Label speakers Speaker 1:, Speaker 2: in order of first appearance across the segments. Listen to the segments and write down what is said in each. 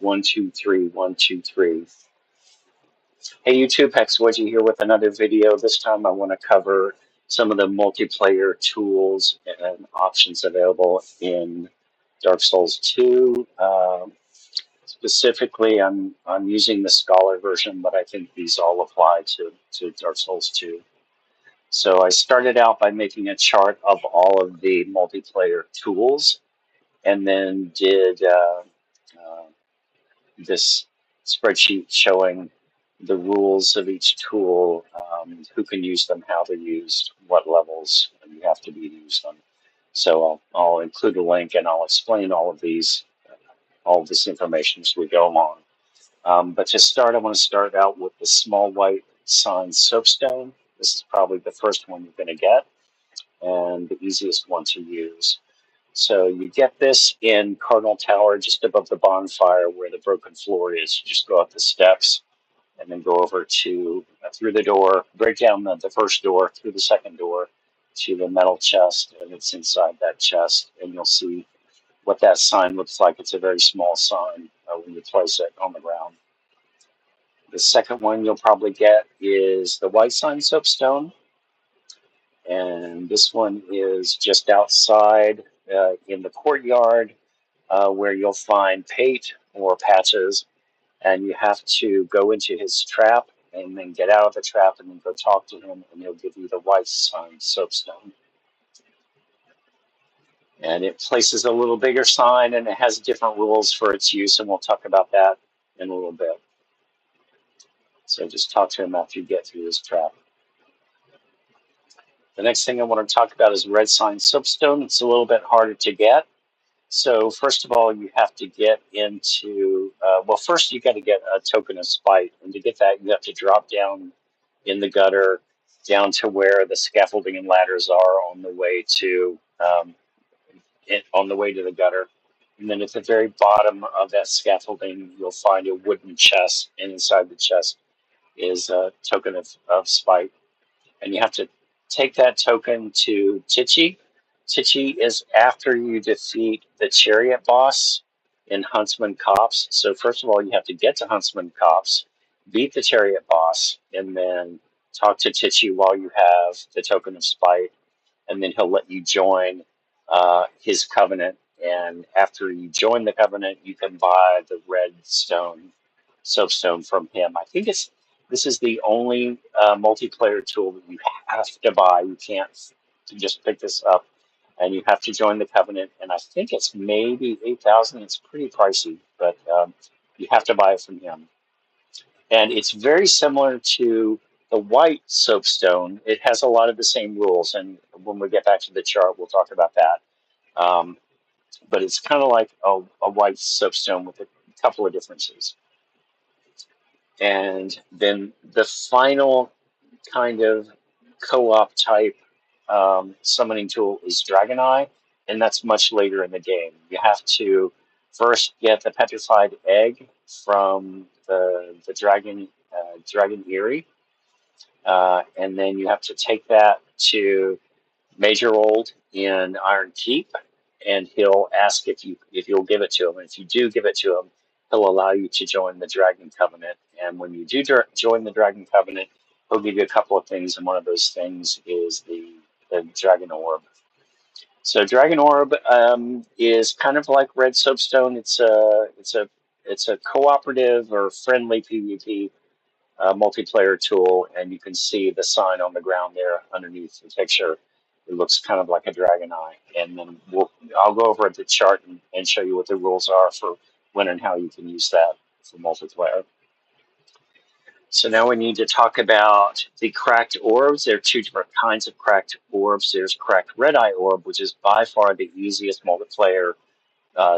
Speaker 1: 123 123. Hey YouTube, Hexwoodgy here with another video. This time I want to cover some of the multiplayer tools and options available in Dark Souls 2. Specifically, I'm using the Scholar version, but I think these all apply to Dark Souls 2. So I started out by making a chart of all of the multiplayer tools, and then did this spreadsheet showing the rules of each tool, who can use them, how they're used, what levels you have to be to use them. So I'll include a link and I'll explain all of this information as we go along. But to start, I want to start out with the small white sign soapstone. This is probably the first one you're going to get and the easiest one to use. So you get this in Cardinal Tower, just above the bonfire where the broken floor is. You just go up the steps and then go over to through the door, break down the first door, through the second door to the metal chest, and it's inside that chest. And you'll see what that sign looks like. It's a very small sign when you place it on the ground. The second one you'll probably get is the white sign soapstone. And this one is just outside in the courtyard where you'll find Pate or Patches, and you have to go into his trap and then get out of the trap and then go talk to him, and he'll give you the white sign soapstone. And it places a little bigger sign, and it has different rules for its use, and we'll talk about that in a little bit. So just talk to him after you get through his trap. The next thing I want to talk about is red sign soapstone. It's a little bit harder to get. So first of all, you have to get into, first you got to get a token of spite. And to get that, you have to drop down in the gutter down to where the scaffolding and ladders are on the way to the gutter. And then at the very bottom of that scaffolding, you'll find a wooden chest. And inside the chest is a token of spite. And you have to take that token to Tichy. Tichy is after you defeat the chariot boss in Huntsman Copse. So first of all, you have to get to Huntsman Copse, beat the chariot boss, and then talk to Tichy while you have the token of spite, and then he'll let you join his covenant. And after you join the covenant, you can buy the red soapstone from him. I think this is the only multiplayer tool that you have to buy. You can't just pick this up, and you have to join the covenant. And I think it's maybe 8,000. It's pretty pricey, but you have to buy it from him. And it's very similar to the white soapstone. It has a lot of the same rules, and when we get back to the chart, we'll talk about that. But it's kind of like a white soapstone with a couple of differences. And then the final kind of co-op type summoning tool is Dragon Eye, and that's much later in the game. You have to first get the petrified egg from the dragon Eerie, and then you have to take that to Major Old in Iron Keep, and he'll ask if you'll give it to him. And if you do give it to him, he'll allow you to join the Dragon Covenant. And when you do join the Dragon Covenant, he'll give you a couple of things, and one of those things is the Dragon Orb. So Dragon Orb is kind of like red soapstone. It's a cooperative or friendly PvP multiplayer tool, and you can see the sign on the ground there underneath the picture. It looks kind of like a dragon eye. And then I'll go over the chart and show you what the rules are for when and how you can use that for multiplayer. So now we need to talk about the cracked orbs. There are two different kinds of cracked orbs. There's cracked red eye orb, which is by far the easiest multiplayer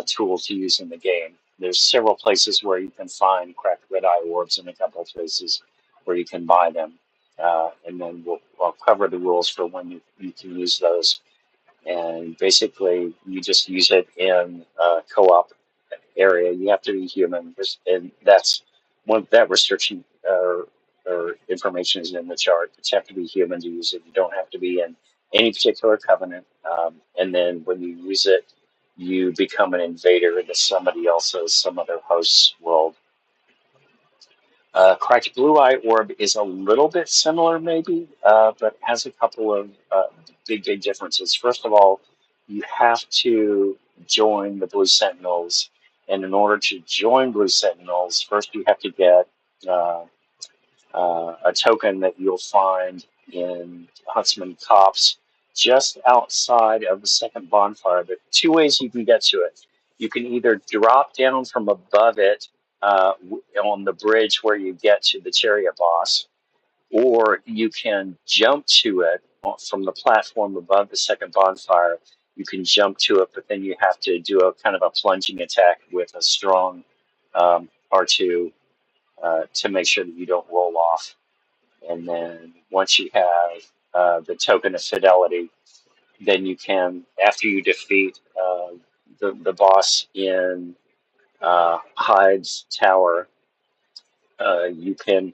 Speaker 1: tool to use in the game. There's several places where you can find cracked red eye orbs and a couple of places where you can buy them. And then I'll cover the rules for when you can use those. And basically, you just use it in a co-op area. You have to be human, and that's that restriction or information is in the chart. You have to be human to use it. You don't have to be in any particular covenant. And then when you use it, you become an invader into somebody else's, some other host's world. Cracked Blue Eye Orb is a little bit similar, maybe, but has a couple of big differences. First of all, you have to join the Blue Sentinels, and in order to join Blue Sentinels, first you have to get uh, a token that you'll find in Huntsman Copse just outside of the second bonfire. There are two ways you can get to it. You can either drop down from above it on the bridge where you get to the chariot boss, or you can jump to it from the platform above the second bonfire. You can jump to it, but then you have to do a kind of a plunging attack with a strong R2 to make sure that you don't roll off. And then once you have the token of fidelity, then you can, after you defeat the boss in Hyde's Tower, you can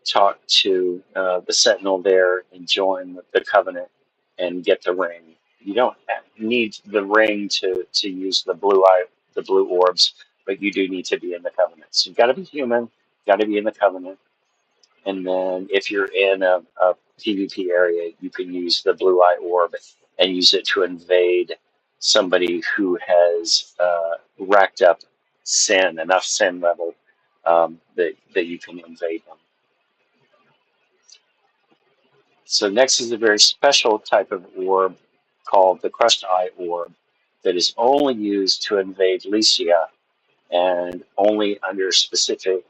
Speaker 1: talk to the Sentinel there and join the Covenant and get the ring. You don't need the ring to use the blue orbs, but you do need to be in the Covenant. So you've got to be human, got to be in the Covenant. And then if you're in a PvP area, you can use the Blue Eye Orb and use it to invade somebody who has racked up enough sin level that you can invade them. So next is a very special type of orb called the Crest Eye Orb that is only used to invade Lycia and only under specific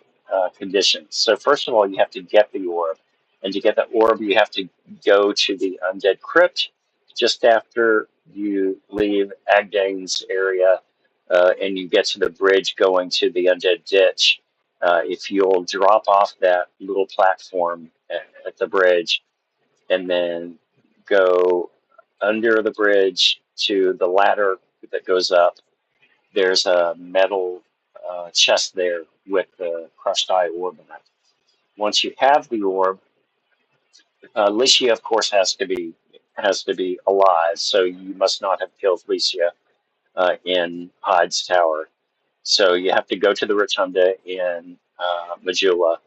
Speaker 1: conditions. So first of all, you have to get the orb. And to get the orb, you have to go to the Undead Crypt just after you leave Agdane's area and you get to the bridge going to the Undead Ditch. If you'll drop off that little platform at the bridge and then go under the bridge to the ladder that goes up, there's a metal chest there with the crushed eye orb in it. Once you have the orb, Lycia, of course, has to be alive. So you must not have killed Lycia in Hyde's Tower. So you have to go to the Rotunda in Majula,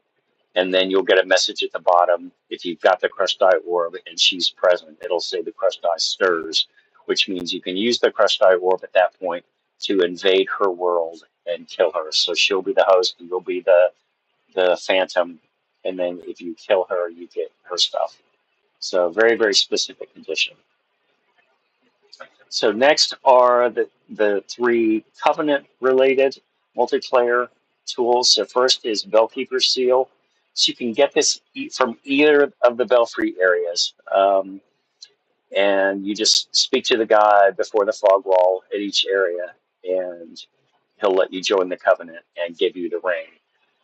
Speaker 1: and then you'll get a message at the bottom if you've got the crushed eye orb and she's present. It'll say the crushed eye stirs, which means you can use the crushed eye orb at that point to invade her world and kill her. So she'll be the host, and you'll be the phantom, and then if you kill her, you get her stuff. So very specific condition. So next are the three Covenant-related multiplayer tools. So first is Bellkeeper Seal. So you can get this from either of the Belfry areas. And you just speak to the guy before the fog wall at each area, and he'll let you join the Covenant and give you the ring.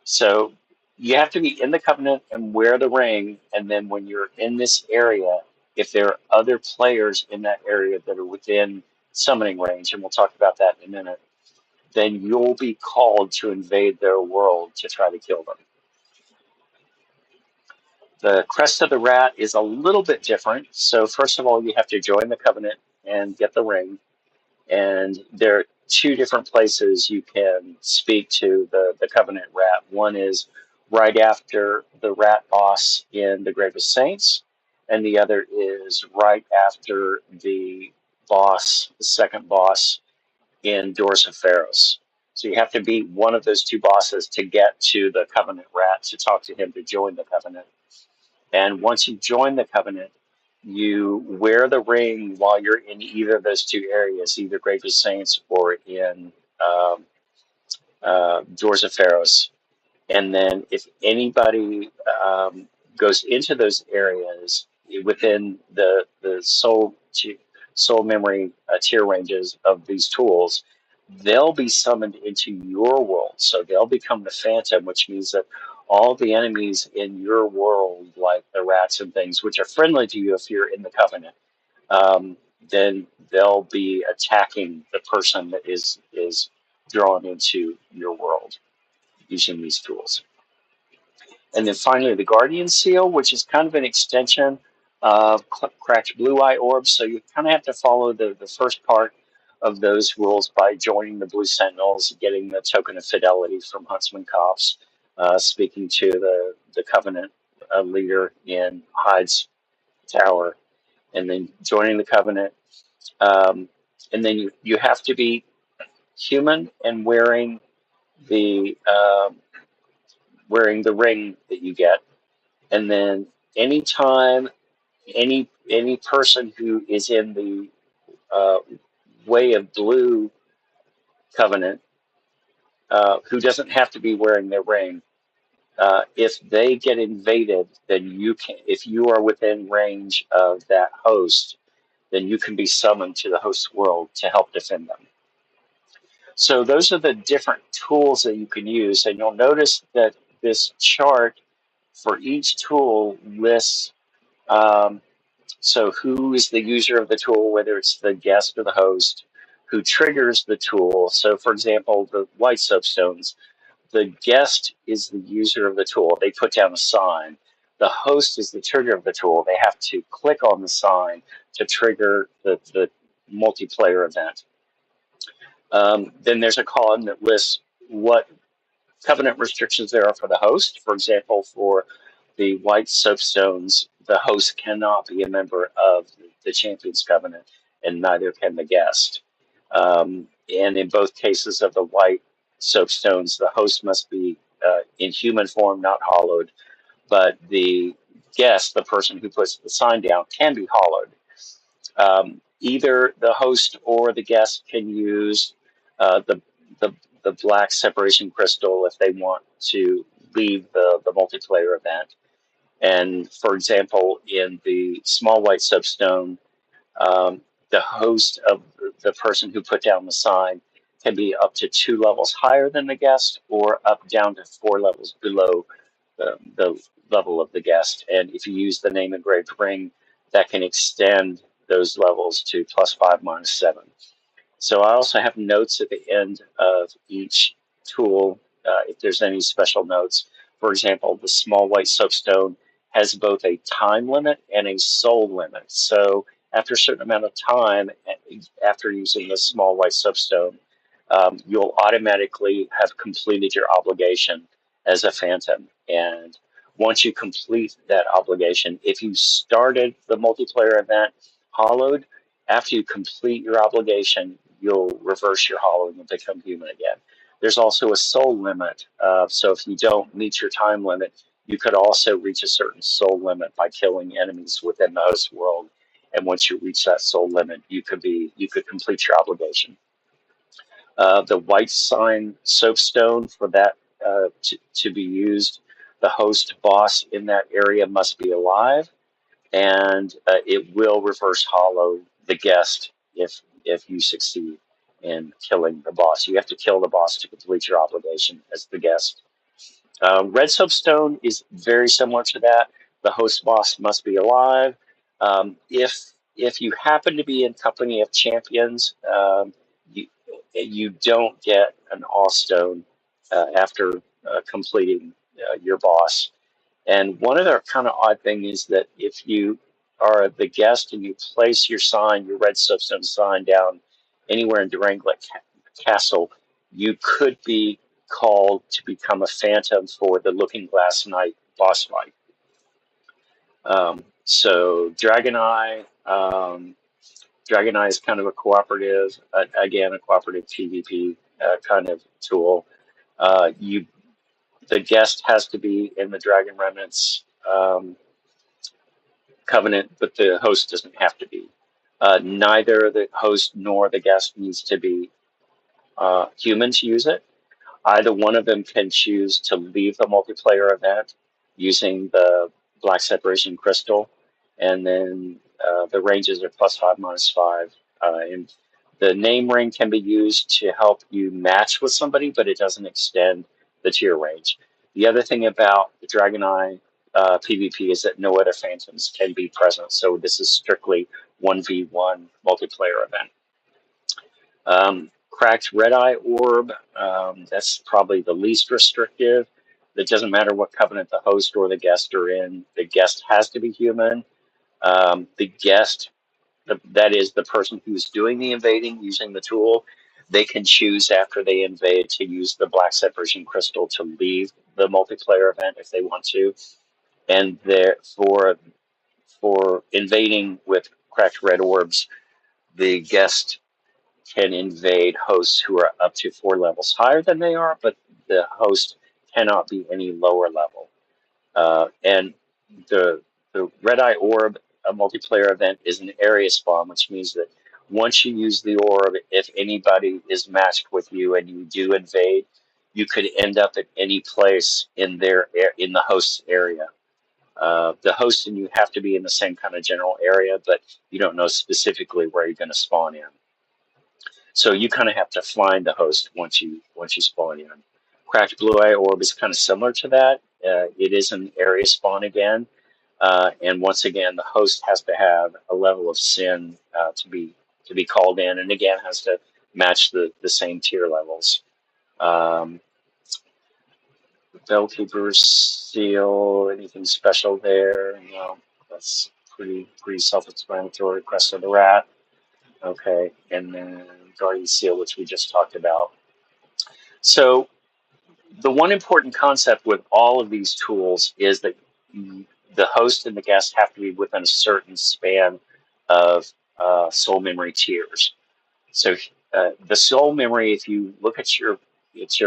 Speaker 1: So you have to be in the Covenant and wear the ring, and then when you're in this area, if there are other players in that area that are within summoning range, and we'll talk about that in a minute, then you'll be called to invade their world to try to kill them. The Crest of the Rat is a little bit different. So first of all, you have to join the Covenant and get the ring. And there are two different places you can speak to the Covenant Rat. One is right after the Rat boss in the Grave of Saints, and the other is right after the second boss in Doors of Pharos. So you have to beat one of those two bosses to get to the Covenant Rat to talk to him to join the Covenant. And once you join the Covenant, you wear the ring while you're in either of those two areas, either Grave of Saints or in Doors of Pharos. And then if anybody goes into those areas within the soul memory tier ranges of these tools, they'll be summoned into your world. So they'll become the Phantom, which means that all the enemies in your world, like the rats and things, which are friendly to you if you're in the Covenant, then they'll be attacking the person that is drawn into your world using these tools. And then finally, the Guardian Seal, which is kind of an extension of Cracked Blue Eye Orb. So you kind of have to follow the first part of those rules by joining the Blue Sentinels, getting the token of fidelity from Huntsman Cops, speaking to the Covenant leader in Hyde's Tower, and then joining the Covenant. And then you have to be human and the wearing the ring that you get. And then anytime any person who is in the Way of Blue Covenant, who doesn't have to be wearing their ring, if they get invaded, then you can. If you are within range of that host, then you can be summoned to the host world to help defend them. So those are the different tools that you can use, and you'll notice that this chart for each tool lists. So who is the user of the tool, whether it's the guest or the host, who triggers the tool. So for example, the white soapstones, the guest is the user of the tool. They put down a sign. The host is the trigger of the tool. They have to click on the sign to trigger the multiplayer event. Then there's a column that lists what covenant restrictions there are for the host. For example, for the white soapstones, the host cannot be a member of the Champions Covenant, and neither can the guest. And in both cases of the white soapstones, the host must be in human form, not hollowed, but the guest, the person who puts the sign down, can be hollowed. Either the host or the guest can use the black separation crystal if they want to leave the multiplayer event. And for example, in the small white soapstone, the host of the person who put down the sign can be up to 2 levels higher than the guest, or up down to 4 levels below the level of the guest. And if you use the name engraved ring, that can extend those levels to +5, -7. So I also have notes at the end of each tool, if there's any special notes. For example, the small white soapstone has both a time limit and a soul limit. So after a certain amount of time, after using the small white soapstone, you'll automatically have completed your obligation as a phantom. And once you complete that obligation, if you started the multiplayer event hollowed, after you complete your obligation, you'll reverse your hollowing and become human again. There's also a soul limit. So if you don't meet your time limit, you could also reach a certain soul limit by killing enemies within the host world. And once you reach that soul limit, you could complete your obligation. The white sign soapstone, for that to be used, the host boss in that area must be alive, and it will reverse hollow the guest if you succeed in killing the boss. You have to kill the boss to complete your obligation as the guest. Red soapstone is very similar to that. The host boss must be alive. If you happen to be in company of champions, you don't get an all stone after completing your boss. And one other kind of odd thing is that if you are the guest and you place your sign, your red soapstone sign, down anywhere in Duranglet Castle, you could be called to become a phantom for the Looking Glass Knight boss fight. So Dragon Eye is kind of a cooperative, again, a cooperative PvP kind of tool. The guest has to be in the Dragon Remnants Covenant, but the host doesn't have to be. Neither the host nor the guest needs to be human to use it. Either one of them can choose to leave the multiplayer event using the black separation crystal, and then the ranges are +5, -5. And the name ring can be used to help you match with somebody, but it doesn't extend the tier range. The other thing about the Dragon Eye PvP is that no other phantoms can be present, so this is strictly 1v1 multiplayer event. Cracked red eye orb, that's probably the least restrictive. It doesn't matter what covenant the host or the guest are in. The guest has to be human. The guest that is the person who's doing the invading using the tool, they can choose after they invade to use the black separation crystal to leave the multiplayer event if they want to. And there for invading with cracked red orbs, the guest can invade hosts who are up to 4 levels higher than they are, but the host cannot be any lower level. And the red eye orb, a multiplayer event, is an area spawn, which means that once you use the orb, if anybody is matched with you and you do invade, you could end up at any place in the host's area. The host and you have to be in the same kind of general area, but you don't know specifically where you're going to spawn in. So you kind of have to find the host once you spawn in. Cracked blue eye orb is kind of similar to that. It is an area spawn again, and once again, the host has to have a level of sin to be called in, and again has to match the same tier levels. Bellkeeper's seal, anything special there? No, that's pretty self-explanatory. Crest of the rat. Okay, and then Guardian Seal, which we just talked about. So the one important concept with all of these tools is that the host and the guest have to be within a certain span of soul memory tiers. So the soul memory, if you look at your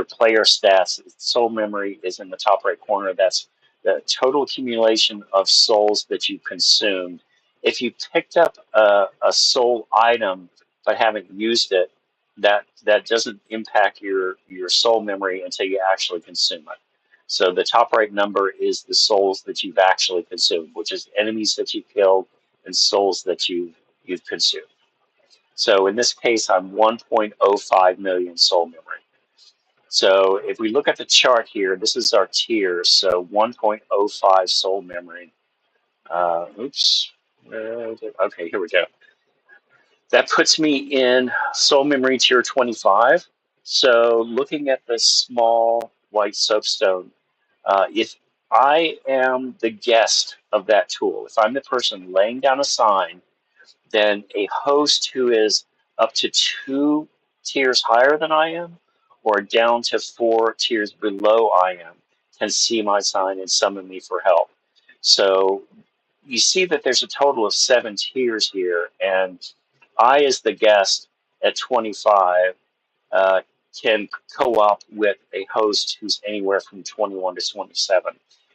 Speaker 1: player stats, soul memory is in the top right corner. That's the total accumulation of souls that you consumed. If you picked up a soul item but haven't used it, that doesn't impact your soul memory until you actually consume it. So the top right number is the souls that you've actually consumed, which is enemies that you killed and souls that you've consumed. So in this case, I'm 1.05 million soul memory. So if we look at the chart here, this is our tiers. So 1.05 soul memory. Oops. Okay, here we go. That puts me in soul memory tier 25. So looking at the small white soapstone, if I am the guest of that tool, if I'm the person laying down a sign, then a host who is up to 2 tiers higher than I am or down to 4 tiers below I am can see my sign and summon me for help. So you see that there's a total of 7 tiers here, and I, as the guest at 25, can co-op with a host who's anywhere from 21 to 27.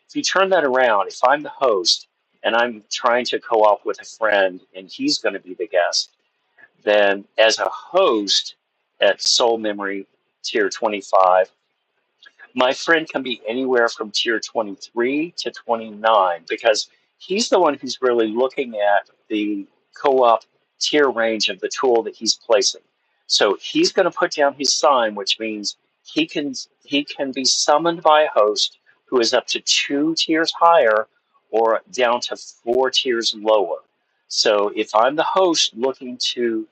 Speaker 1: If you turn that around, if I'm the host and I'm trying to co-op with a friend and he's going to be the guest, then as a host at Soul Memory tier 25, my friend can be anywhere from tier 23 to 29 because he's the one who's really looking at the co-op tier range of the tool that he's placing. So he's going to put down his sign, which means he can be summoned by a host who is up to 2 tiers higher or down to 4 tiers lower. So if I'm the host looking to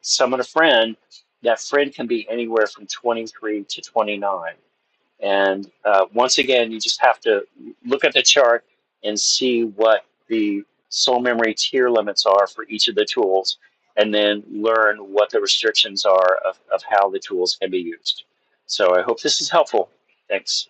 Speaker 1: summon a friend, that friend can be anywhere from 23 to 29. And once again, you just have to look at the chart and see what the soul memory tier limits are for each of the tools, and then learn what the restrictions are of how the tools can be used. So I hope this is helpful. Thanks.